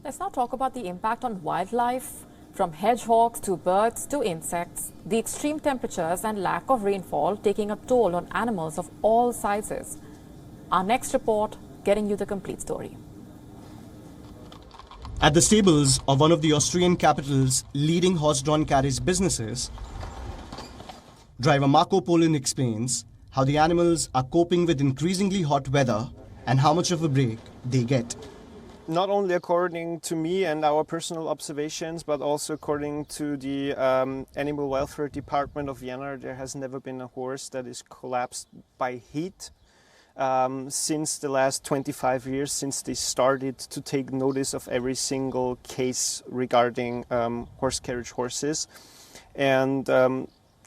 Let's now talk about the impact on wildlife. From hedgehogs to birds to insects, the extreme temperatures and lack of rainfall taking a toll on animals of all sizes. Our next report getting you the complete story. At the stables of one of the Austrian capital's leading horse-drawn carriage businesses, driver Marco Polin explains how the animals are coping with increasingly hot weather and how much of a break they get. Not only according to me and our personal observations, but also according to the Animal Welfare Department of Vienna, there has never been a horse that is collapsed by heat since the last 25 years, since they started to take notice of every single case regarding horse carriage horses. And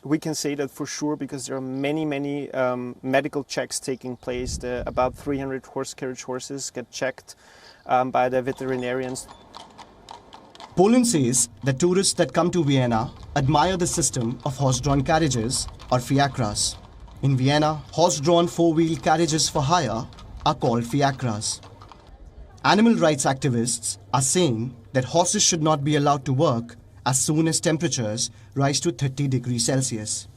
we can say that for sure because there are many medical checks taking place. About 300 horse carriage horses get checked by the veterinarians. Poland says that tourists that come to Vienna admire the system of horse-drawn carriages, or fiacres. In Vienna, horse-drawn four-wheel carriages for hire are called fiacres. Animal rights activists are saying that horses should not be allowed to work as soon as temperatures rise to 30 degrees Celsius.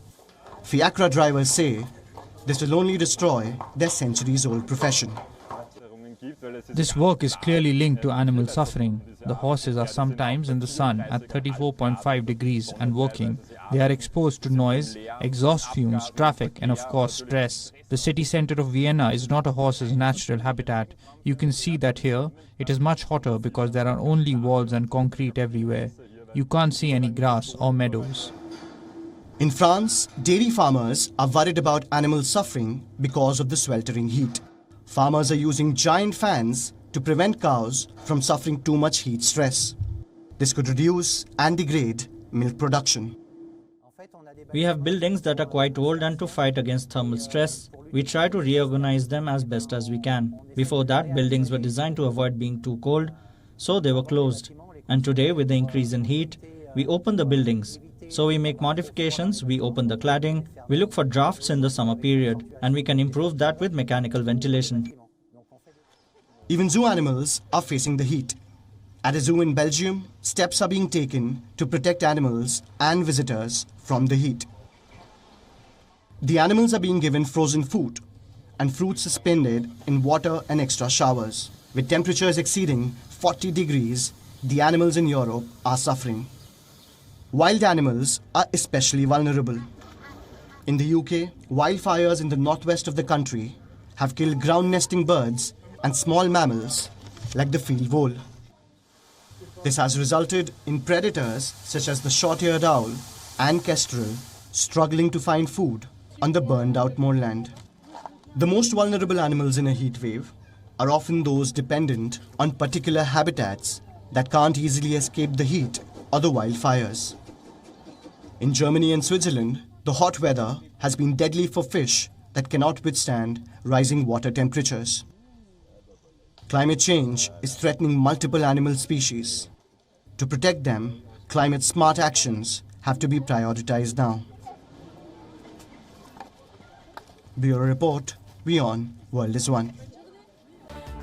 Fiacre drivers say this will only destroy their centuries-old profession. This work is clearly linked to animal suffering. The horses are sometimes in the sun at 34.5 degrees and working. They are exposed to noise, exhaust fumes, traffic and of course stress. The city center of Vienna is not a horse's natural habitat. You can see that here it is much hotter because there are only walls and concrete everywhere. You can't see any grass or meadows. In France, dairy farmers are worried about animal suffering because of the sweltering heat. Farmers are using giant fans to prevent cows from suffering too much heat stress. This could reduce and degrade milk production. We have buildings that are quite old, and to fight against thermal stress, we try to reorganize them as best as we can. Before that, buildings were designed to avoid being too cold, so they were closed. And today, with the increase in heat, we open the buildings. So we make modifications, we open the cladding, we look for drafts in the summer period, and we can improve that with mechanical ventilation. Even zoo animals are facing the heat. At a zoo in Belgium, steps are being taken to protect animals and visitors from the heat. The animals are being given frozen food and fruit suspended in water and extra showers. With temperatures exceeding 40 degrees, the animals in Europe are suffering. Wild animals are especially vulnerable. In the UK, wildfires in the northwest of the country have killed ground-nesting birds and small mammals like the field vole. This has resulted in predators such as the short-eared owl and kestrel struggling to find food on the burned-out moorland. The most vulnerable animals in a heat wave are often those dependent on particular habitats that can't easily escape the heat or the wildfires. In Germany and Switzerland, the hot weather has been deadly for fish that cannot withstand rising water temperatures. Climate change is threatening multiple animal species. To protect them, climate-smart actions have to be prioritized now. Bureau Report, WION World is One.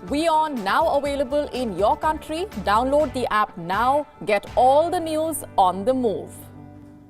WION now available in your country. Download the app now. Get all the news on the move.